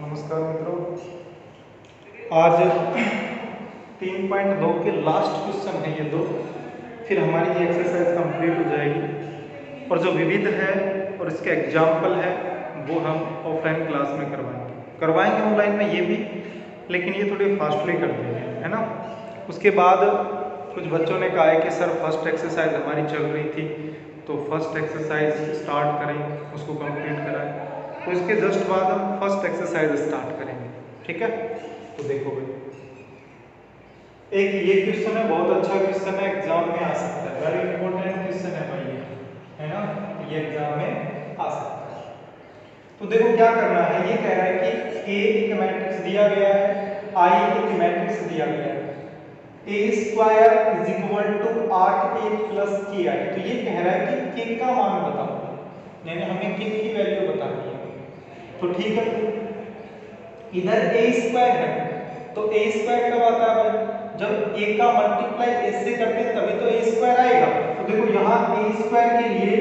नमस्कार मित्रों, आज 3.2 के लास्ट क्वेश्चन है ये दो, फिर हमारी ये एक्सरसाइज कंप्लीट हो जाएगी। और जो विविध है और इसके एग्जाम्पल है वो हम ऑफलाइन क्लास में करवाएंगे ऑनलाइन में ये भी, लेकिन ये थोड़े फास्टली कर देंगे, है ना। उसके बाद कुछ बच्चों ने कहा है कि सर फर्स्ट एक्सरसाइज हमारी चल रही थी तो फर्स्ट एक्सरसाइज स्टार्ट करें, उसको कंप्लीट कराएं। तो इसके जस्ट बाद हम फर्स्ट एक्सरसाइज स्टार्ट करेंगे, ठीक है। तो देखो भाई, एक ये क्वेश्चन है, बहुत अच्छा क्वेश्चन है, एग्जाम में आ सकता है, वेरी इंपॉर्टेंट क्वेश्चन है भाई ये, है ना। ये एग्जाम में आ सकता है। तो देखो क्या करना है, ये कह रहा है कि A एक मैट्रिक्स दिया गया है, I एक मैट्रिक्स दिया गया है, A square is equal to 8A plus KI। तो ये कह रहा है कि K का मान बताओ, यानी हमें K की वैल्यू बतानी है। तो ठीक है, इधर A स्क्वायर है तो A स्क्वायर कब आता है भाई, जब A का मल्टीप्लाई A से करते हैं तभी तो A स्क्वायर आएगा। तो देखो यहाँ A स्क्वायर के लिए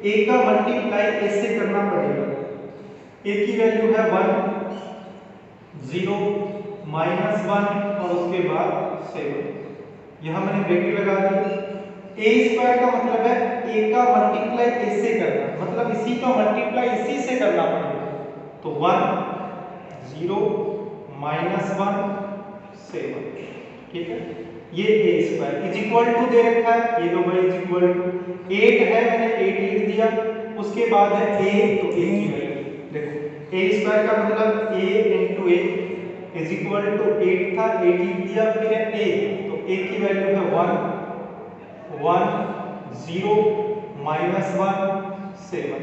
A का मल्टीप्लाई A से करना पड़ेगा। A की वैल्यू है 1, 0, -1 और उसके बाद 7। यहाँ मैंने ब्रैकेट लगा दी। A स्क्वायर का मतलब है A का मल्टीप्लाई A से करना, मतलब इसी का मल्टीप्लाई इसी से करना पड़ेगा। तो 1, 0, -1, 7, ठीक है। ये A square is equal to दे रखा है, ये लो भाई इज इक्वल टू 8 है, मैंने 8 लिख दिया। उसके बाद है A, तो A की वैल्यू देखो, A स्क्वायर का मतलब A into A is equal to 8 था, 8 लिख दिया, फिर है A, तो A की वैल्यू है 1, 1, 0, -1, 7।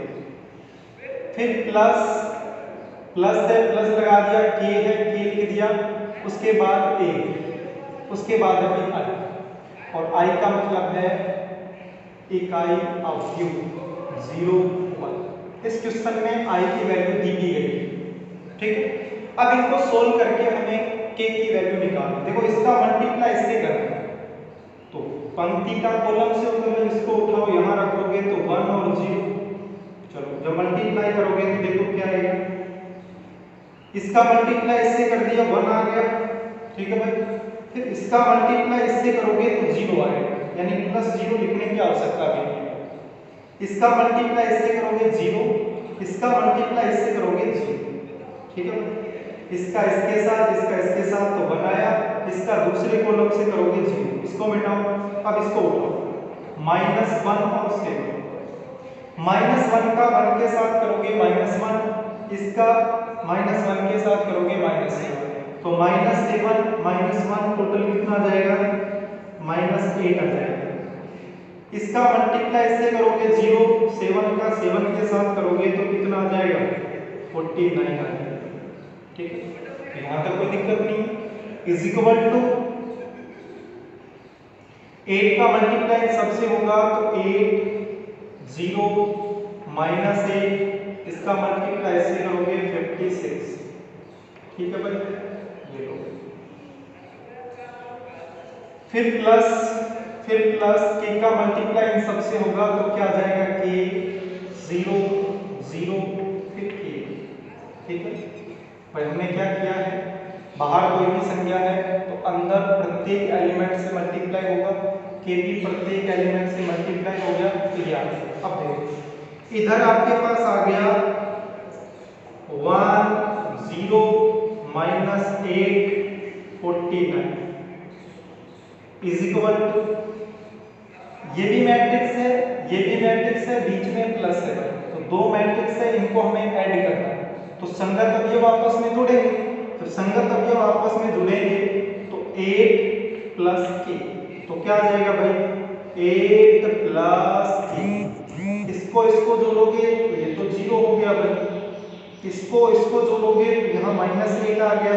फिर प्लस है, प्लस लगा दिया, K है, K लिख दिया। उसके बाद A, उसके बाद है I, और I का मतलब है इकाई अवयव 0, 1। इस क्वेश्चन में I की वैल्यू दी गई, ठीक है। अब इनको सोल्व करके हमें K की वैल्यू निकालनी। देखो इसका मल्टीप्लाई इससे करना है, तो पंक्ति का कॉलम से मतलब इसको उठाओ, यहाँ रखोगे तो 1 और 0। चलो जब मल्टीप्लाई करोगे तो देखो क्या आएगा, इसका मल्टीप्लाई इससे कर दिया 1 आ गया, ठीक है भाई। फिर इसका मल्टीप्लाई इससे करोगे तो 0 आएगा, यानी +0 लिखने की आवश्यकता भी नहीं है। इसका मल्टीप्लाई इससे करोगे 0, इसका मल्टीप्लाई इससे करोगे 0, ठीक है। इसका इसके साथ, इसका इसके साथ तो 1 आया, इसका दूसरे कॉलम से करोगे 0, इसको मिटाओ। अब इसको उठाओ, -1 और 7, -1 का 1 के साथ करोगे -1, इसका -1 के साथ करोगे -7, तो -7 -1 टोटल कितना आ जाएगा, -8 आ जाएगा। इसका मल्टीप्लाई इससे करोगे 0, 7 का 7 के साथ करोगे तो कितना आ जाएगा, 49 आ जाएगा, ठीक है। यहाँ तक कोई दिक्कत नहीं। इज इक्वल टू 8 का मल्टीप्लाई सबसे होगा तो 8, 0, -8, इसका मल्टीप्लाई से करोगे 56, ठीक है भाई, ये लो। फिर प्लस K का मल्टीप्लाई इन सबसे होगा तो क्या आ जाएगा, K, 0, 0, फिर K, ठीक है भाई। हमने क्या किया है, बाहर कोई भी संख्या है तो अंदर प्रत्येक एलिमेंट से मल्टीप्लाई होगा, K भी प्रत्येक एलिमेंट से मल्टीप्लाई हो गया, तो ये आ गया। अब देखो इधर आपके पास आ गया 1, 0, -8, 49 इज इक्वल टू, ये भी मैट्रिक्स है, ये भी मैट्रिक्स है, बीच में प्लस है, तो दो मैट्रिक्स है, इनको हमें ऐड करना है। तो संगत अवयव आपस में जुड़ेंगे, तो संगत अवयव आपस में जुड़ेंगे तो 8 + K, तो क्या आ जाएगा भाई, 8 + K। इसको जोड़ोगे तो ये तो 0 हो गया भाई, इसको जोड़ोगे तो यहाँ -8 आ गया,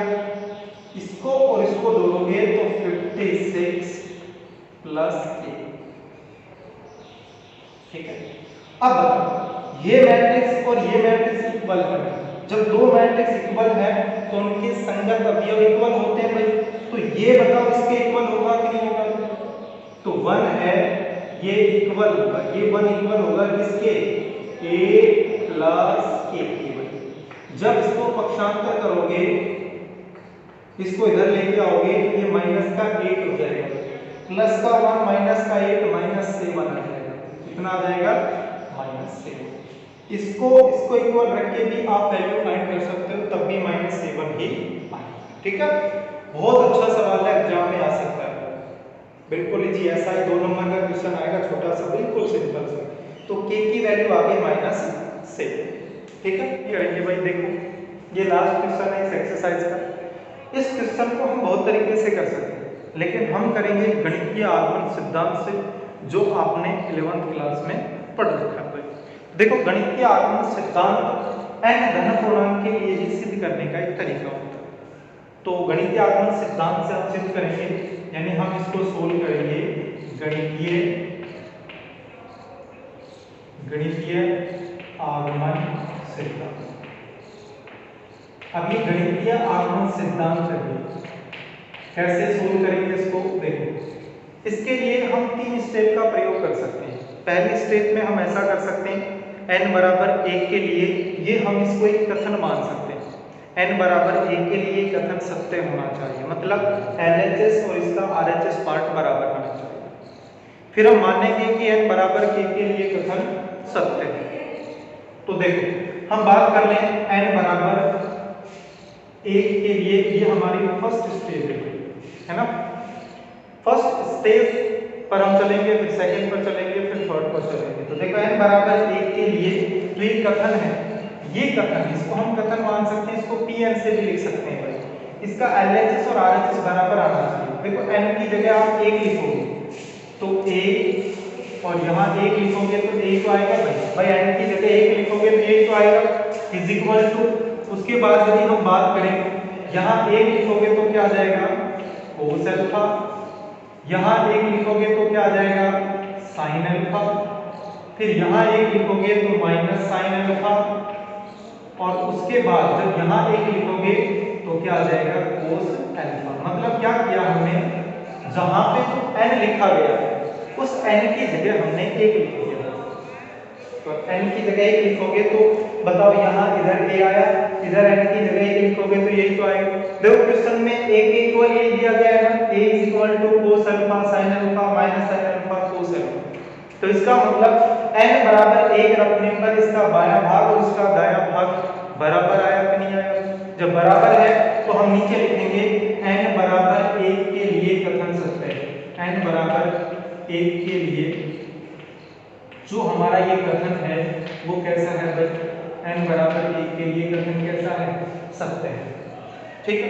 इसको और इसको जोड़ोगे तो 56 + K, ठीक है। अब ये मैट्रिक्स और ये मैट्रिक्स इक्वल है, जब दो मैट्रिक्स इक्वल है तो उनके संगत अवयव इक्वल होते हैं भाई। तो ये बताओ इसके इक्वल होगा कि नहीं होगा, तो 1 है, ये इक्वल होगा, ये 1 इक्वल होगा किसके, 8 + K के। जब इसको पक्षांतर करोगे, इसको इधर लेके आओगे, ये माइनस का 8 हो जाएगा, प्लस का 1 माइनस का 8 माइनस 7 आ जाएगा। कितना आ जाएगा? -7। इसको इक्वल रख के भी आप वैल्यू फाइंड कर सकते हो, तब भी -7 ही आएगा। ठीक है, बहुत अच्छा सवाल है, एग्जाम में आ सकता है, बिल्कुल जी। ऐसा ही 2 नंबर का क्वेश्चन आएगा, छोटा सा, बिल्कुल सिंपल सा। तो k की वैल्यू आ गई -7। ठीक है, करेंगे भाई। देखो ये लास्ट क्वेश्चन है इस एक्सरसाइज का। इस क्वेश्चन को हम बहुत तरीके से कर सकते हैं, लेकिन हम करेंगे गणितीय आगमन सिद्धांत से, जो आपने 11th क्लास में पढ़ रखा है। देखो गणितीय आगमन सिद्धांत n धन पूर्णांक के लिए ही सिद्ध करने का एक तरीका होता है। तो गणितीय आगमन सिद्धांत से हम सिद्ध करेंगे, यानी हम इसको सोल्व करेंगे गणितीय आगमन सिद्धांत। अब ये गणितीय आगमन सिद्धांत है, कैसे सोल्व करेंगे इसको देखो। इसके लिए हम 3 स्टेप का प्रयोग कर सकते हैं। पहले स्टेप में हम ऐसा कर सकते हैं, n बराबर 1 के लिए ये हम इसको एक कथन मान सकते हैं। n बराबर 1 के लिए कथन सत्य होना चाहिए, मतलब LHS और इसका RHS पार्ट बराबर होना चाहिए। फिर हम मानेंगे कि n बराबर k के लिए कथन सत्य है। तो देखो हम बात कर लें n बराबर 1 के लिए, ये हमारी फर्स्ट स्टेप है ना। फर्स्ट स्टेप पर हम चलेंगे, फिर सेकंड पर चलेंगे, फिर थर्ड पर चलेंगे। तो देखो n बराबर 1 के लिए तो ये कथन है, ये कथन, इसको हम कथन मान सकते हैं, इसको Pn से भी लिख सकते हैं भाई। इसका LHS और RHS बराबर आना चाहिए। देखो n की जगह आप 1 लिखोगे तो 1, और यहाँ 1 लिखोगे तो 1 तो आएगा भाई n की जगह 1 लिखोगे तो 1 तो आएगा, इज इक्वल टू। उसके बाद यदि हम बात करें, यहाँ 1 लिखोगे तो क्या आ जाएगा? cos alpha. यहाँ 1 लिखोगे तो क्या आ जाएगा? sin alpha. फिर यहाँ 1 लिखोगे तो माइनस sin अल्फा, और उसके बाद जब यहाँ 1 लिखोगे तो क्या आ जाएगा? cos alpha. मतलब क्या किया हमने, जहाँ पे जो n लिखा गया उस n की जगह हमने 1 लिख दिया। तो n की जगह 1 लिखोगे तो बताओ, यहाँ इधर a आया, इधर n की जगह 1 लिखोगे तो यही तो आएगा। देखो क्वेश्चन में a के इक्वल ये दिया गया है ना, a is equal to cos alpha sin alpha minus sin alpha cos alpha. तो इसका मतलब n बराबर 1 रखने पर इसका बायां भाग और इसका दायां भाग बराबर आया कि नहीं आया? जब बराबर है तो हम नीचे लिखेंगे n बराबर 1 के लिए कथन सत्य है। n बराबर 1 के लिए जो हमारा ये कथन है वो कैसा है भाई? n बराबर 1 के लिए कथन कैसा है? सत्य है। ठीक है,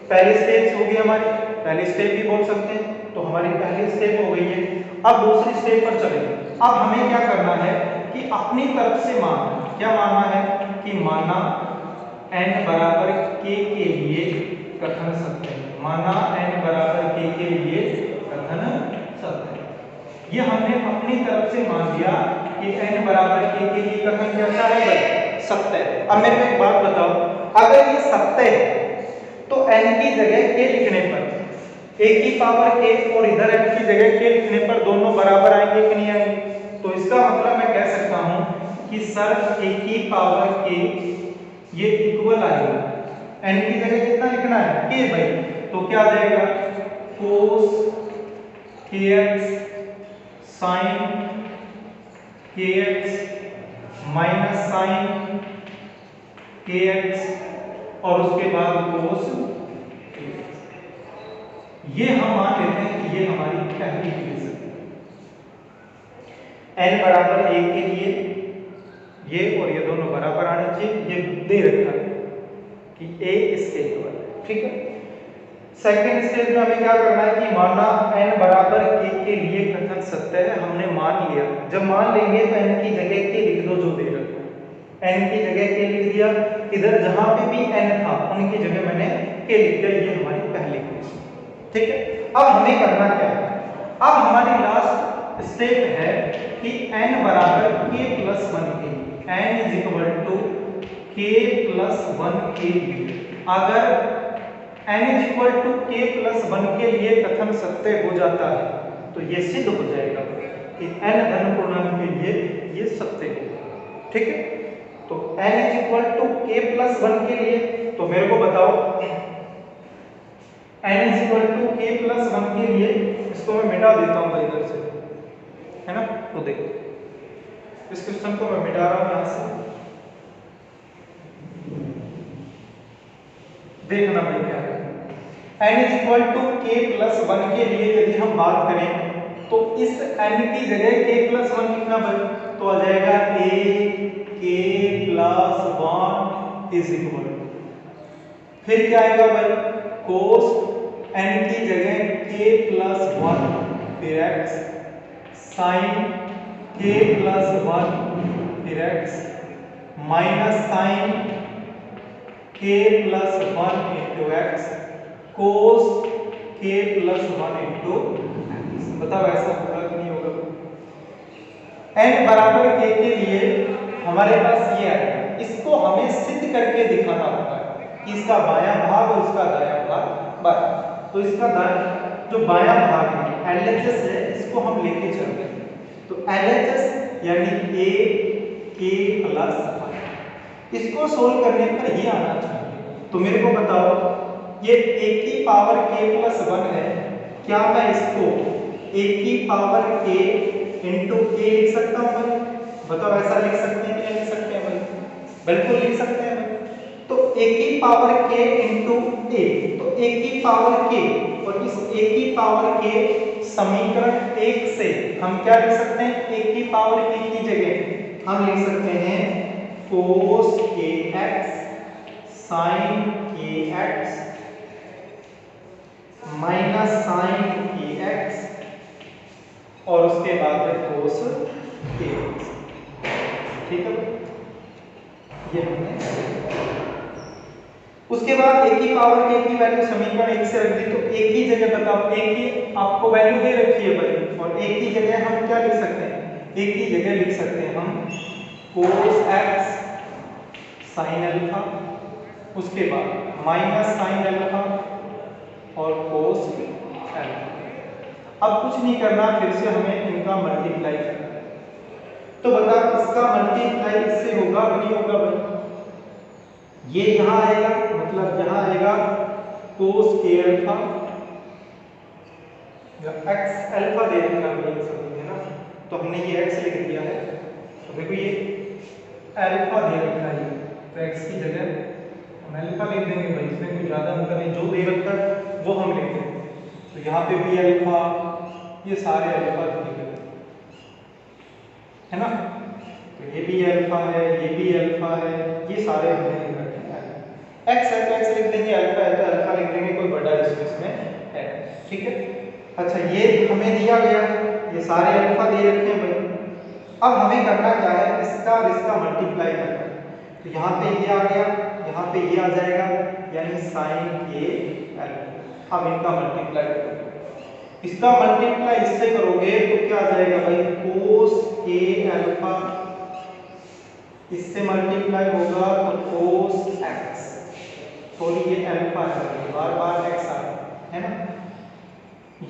पहली स्टेप होगी हमारी, पहली स्टेप भी बोल सकते हैं, तो हमारी पहली स्टेप हो गई है। अब दूसरी स्टेप पर चलेंगे। अब हमें क्या करना है कि अपनी तरफ से मानना, क्या मानना है कि माना n बराबर k के लिए कथन सत्य है। माना n बराबर k के लिए कथन सत्य है। ये हमने अपनी तरफ से मान लिया कि n बराबर k के लिए कथन कैसा है भाई? सत्य है। अब मेरे को एक बात बताओ, अगर ये सत्य है तो n की जगह k लिखने पर a की पावर k और इधर n की जगह k लिखने पर दोनों बराबर आएंगे कि नहीं आएंगे? तो इसका मतलब मैं कह सकता हूं कि सर a की पावर k ये इक्वल आएगा। n की जगह कितना लिखना है? k भाई। तो क्या आ जाएगा? cos kx sin kx minus sine kx और उसके बाद cos kx। ये हम मान लेते हैं कि ये हमारी पहली इक्वेशन है। n बराबर 1 के लिए ये और ये दोनों बराबर आने चाहिए, ये दे रखा है कि a इसके इक्वल है। ठीक है, सेकंड स्टेज में हमें क्या करना है कि माना n बराबर k के लिए कथन सत्य है। हमने मान लिया, जब मान लेंगे तो n की जगह k लिख दो जो दे रखा है। n की जगह k लिख दिया, इधर जहां पे भी n था उनकी जगह मैंने k लिख दिया। ये हमारी पहली इक्वेशन। ठीक है, अब हमें करना क्या है? अब हमारी लास्ट स्टेप है कि n बराबर k प्लस 1 के लिए n is equal to k plus 1 के लिए अगर n is equal to k plus 1 के लिए कथन सत्य हो जाता है तो ये सिद्ध हो जाएगा कि n धन पूर्णांक के लिए ये सत्य है। ठीक है, तो n is equal to k plus 1 के लिए तो मेरे को बताओ n is equal to k plus 1 के लिए इसको मैं मिटा देता हूं भाई इधर से, है ना। तो देखो इस क्वेश्चन को मैं मिटा रहा हूं यहां से, देखना भाई क्या है। n is equal to k plus 1 के लिए यदि हम बात करें तो इस n की जगह k प्लस 1 लिखना भाई, तो आ जाएगा a k plus 1 is equal to, फिर क्या आएगा भाई cos n की जगह k प्लस 1 फिर x sin k प्लस 1 फिर x minus sin k plus 1 into x cos k plus 1 into x। बताओ ऐसा होगा कि नहीं होगा। n बराबर k के लिए हमारे पास ये है, इसको हमें सिद्ध करके दिखाना होता है कि इसका बायां भाग और इसका दायां भाग बराबर। तो इसका जो बायां भाग है LHS है, इसको हम लेके चलते हैं। तो LHS यानी a k प्लस 1, इसको सोल्व करने पर ये आना चाहिए। तो मेरे को बताओ ये a की पावर k प्लस 1 है, क्या मैं इसको a की पावर k इंटू k लिख सकता हूँ भाई? बताओ ऐसा लिख सकते हैं कि नहीं लिख सकते हैं भाई? बिल्कुल लिख सकते हैं भाई। तो a की पावर k इंटू a, तो a की पावर k और इस a की पावर k समीकरण 1 से हम क्या लिख सकते हैं? a की पावर k की जगह हम लिख सकते हैं cos kx sin kx minus sin kx और उसके बाद है cos kx। ठीक है, ये हमने उसके बाद a की पावर k की वैल्यू समीकरण 1 से रख दी। तो a की जगह बताओ, a की आपको वैल्यू दे रखी है भाई, और a की जगह हम क्या लिख सकते हैं? a की जगह लिख सकते हैं हम cos x sin अल्फा, उसके बाद माइनस sin अल्फा और cos अल्फा। अब कुछ नहीं करना, फिर से हमें इनका मल्टीप्लाई करना है। तो बता इसका मल्टीप्लाई इससे होगा कि नहीं होगा भाई? ये यहां आएगा, मतलब यहां आएगा cos k अल्फा या x अल्फा दे रखा है सभी, है ना। तो हमने ये x लिख दिया है, तो देखो ये अल्फा दे रखा है, तो x की जगह हम अल्फा लिख देंगे भाई, इसमें कोई ज्यादा अंतर नहीं, जो दे रखा है वो हम लिख देंगे। तो यहाँ पे भी अल्फा, ये सारे अल्फा दिए गए है ना। तो ये भी अल्फा है, ये भी अल्फा है, ये सारे हमने लिख रखे हैं। एक्स है तो एक्स लिख देंगे, अल्फा है तो अल्फा लिख देंगे, कोई बड़ा इशू इसमें है। ठीक है, अच्छा ये हमें दिया गया, ये सारे अल्फा दे रखे हैं भाई। अब हमें करना क्या है? इसका और इसका मल्टीप्लाई करना है। तो यहाँ पे ये आ गया, यहाँ पे ये आ जाएगा, यानी sin k अल्फा। अब इनका मल्टीप्लाई करोगे, इसका मल्टीप्लाई इससे करोगे तो क्या आ जाएगा भाई? cos k अल्फा, इससे मल्टीप्लाई होगा तो cos x, सॉरी ये अल्फा है, बार बार x आ रहा है ना।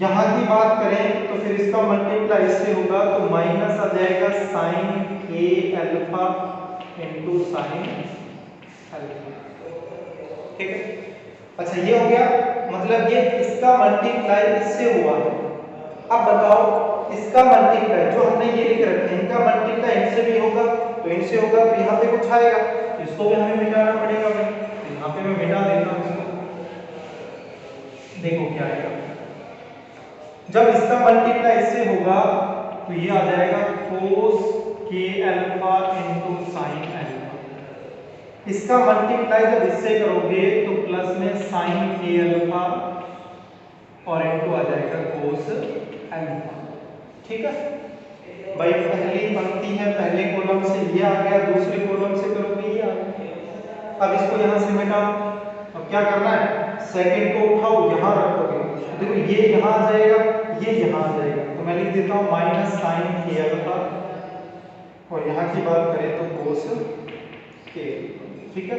यहाँ की बात करें तो फिर इसका मल्टीप्लाई इससे होगा तो माइनस आ जाएगा sin k alpha into sin alpha. ठीक है, अच्छा ये हो गया, मतलब ये इसका मल्टीप्लाई इससे हुआ। अब बताओ इसका मल्टीप्लाई जो हमने ये लिख रखे हैं, इनका मल्टीप्लाई इनसे भी होगा, तो इनसे होगा तो यहाँ पे कुछ आएगा, तो इसको भी हमें मिटाना पड़ेगा भाई। तो यहाँ पे मैं मिटा देता हूँ इसको, देखो क्या आएगा। जब इसका मल्टीप्लाई इससे होगा तो ये आ जाएगा cos k alpha into sin alpha. इसका मल्टीप्लाई जब इससे करोगे तो प्लस में sin k अल्फा और इनटू आ जाएगा cos अल्फा। ठीक है भाई, पहली पंक्ति है, पहले कॉलम से ये आ गया, दूसरे कॉलम से करोगे ये आ गया। अब इसको यहाँ से मिटाओ, अब क्या करना है? सेकंड को उठाओ, यहाँ रखोगे, देखो ये यहाँ आ जाएगा, ये यहाँ आ जाएगा, तो मैं लिख देता हूँ माइनस sin k अल्फा और यहाँ की बात करें तो cos k। ठीक है,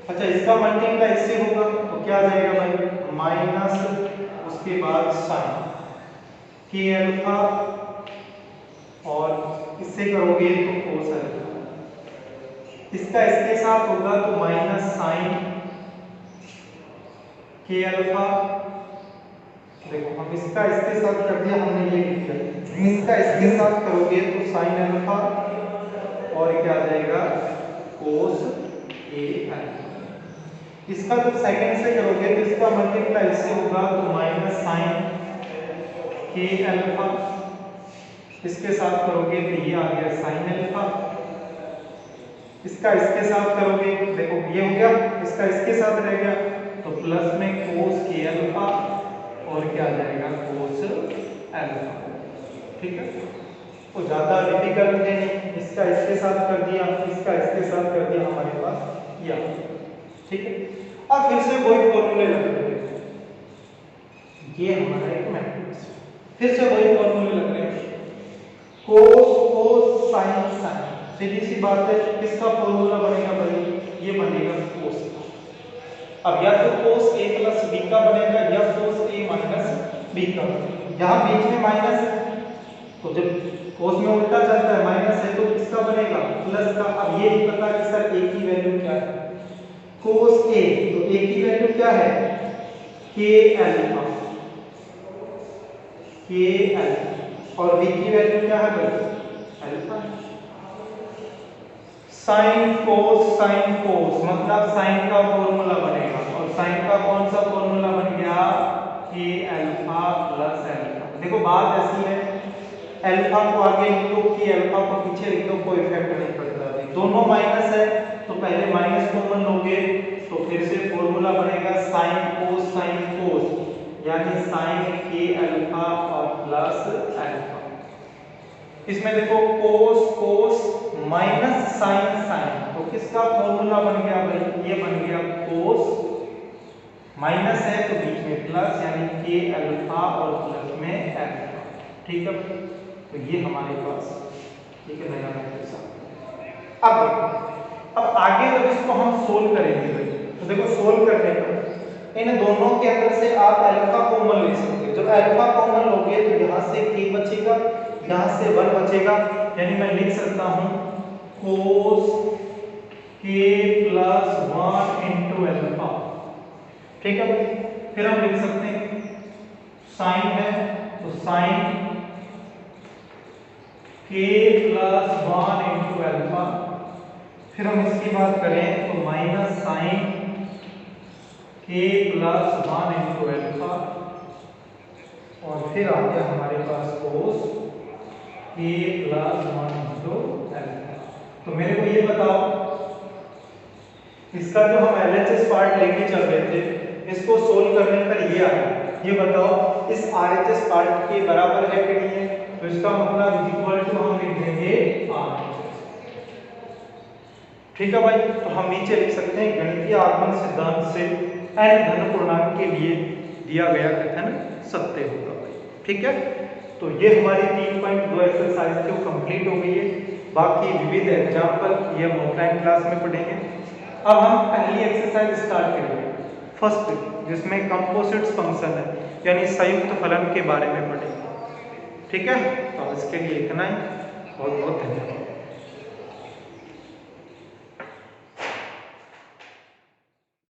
अच्छा इसका मल्टीप्लाई इससे होगा तो क्या आ जाएगा भाई? माइनस उसके बाद sin k अल्फा और इससे करोगे तो cos अल्फा। इसका इसके साथ होगा तो माइनस साइन के अल्फा। देखो हम इसका इसके साथ कर दिया, हमने ये लिख दिया, इसका इसके साथ करोगे तो साइन अल्फा और क्या आ जाएगा कोस ए अल्फा। इसका जब सेकंड से करोगे तो इसका मल्टीप्लाई इससे होगा तो माइनस साइन के अल्फा, इसके साथ करोगे तो ये आ गया साइन अल्फा। इसका इसके साथ करोगे देखो ये हो गया, इसका इसके साथ रह गया तो प्लस में कोस के अल्फा और क्या आ जाएगा कोस अल्फा। ठीक है, तो ज्यादा डिफिकल्ट है नहीं, इसका इसके साथ कर दिया, इसका इसके साथ कर दिया, हमारे पास ये आ गया। ठीक है, अब फिर से वही फॉर्मूले लग रहे हैं, ये हमारा एक मैट्रिक्स, फिर से वही फॉर्मूले लग रहे हैं, कोस कोस साइन साइन। सीधी सी बात है, किसका फॉर्मूला बनेगा भाई, ये बनेगा कोस का। अब या तो कोस ए प्लस बी का बनेगा या कोस ए माइनस बी का। यहाँ बीच में माइनस है तो जब कोस में उल्टा चलता है माइनस है तो किसका बनेगा प्लस का। अब ये नहीं पता कि सर ए की वैल्यू क्या है, कोस ए, तो ए की वैल्यू क्या है के अल्फा, के अल्फा, और बी की वैल्यू क्या है भाई अल्फा। साइन कोस मतलब साइन का फॉर्मूला बनेगा, और साइन का कौन सा फॉर्मूला बन गया के अल्फा प्लस अल्फा। देखो बात ऐसी है, अल्फा को आगे लिख दो कि अल्फा को पीछे लिख दो, कोई इफेक्ट नहीं पड़ता। दोनों माइनस है तो पहले माइनस कॉमन लोगे तो फिर से फॉर्मूला बनेगा साइन कोस यानी साइन के अल्फा और प्लस अल्फा। इसमें देखो कोस माइनस साइन तो किसका फॉर्मूला बन गया भाई, ये बन गया कोस, माइनस है तो बीच में प्लस यानी के अल्फा और प्लस में अल्फा। ठीक है, तो ये हमारे पास ठीक है नया मैट्रिक्स। अब आगे जब इसको हम सोल्व करेंगे भाई, तो देखो सोल्व करने पर इन दोनों के अंदर से आप अल्फा कॉमन ले सकते हो। जब अल्फा कॉमन लोगे तो यहाँ से के बचेगा, यहाँ से 1 बचेगा, यानी मैं लिख सकता हूँ कोस के प्लस 1 इंटू अल्फा। ठीक है, फिर हम लिख सकते हैं साइन है तो साइन के प्लस 1 इंटू अल्फा। फिर हम इसकी बात करें तो माइनस साइन के प्लस 1 इंटू अल्फा, और फिर आ गया हमारे पास कोस के प्लस 1 इंटू अल्फा। तो मेरे को ये बताओ, इसका जो हम LHS पार्ट लेके चल रहे थे, इसको सोल्व करने पर ये आया, ये बताओ इस RHS पार्ट के बराबर है कि नहीं है, तो इसका मतलब इक्वल टू हम लिख देंगे RHS। ठीक है भाई, तो हम नीचे लिख सकते हैं गणितीय आगमन सिद्धांत से n धन पूर्णांक के लिए दिया गया कथन सत्य होगा भाई। ठीक है, तो ये हमारी 3.2 एक्सरसाइज जो कंप्लीट हो गई है। बाकी विविध एग्जाम्पल ये हम ऑफलाइन क्लास में पढ़ेंगे। अब हम पहली एक्सरसाइज स्टार्ट करेंगे, फर्स्ट, जिसमें कंपोजिट्स फंक्शन है यानी संयुक्त फलन के बारे में पढ़ेंगे। ठीक है, तो इसके लिए इतना ही, बहुत बहुत धन्यवाद।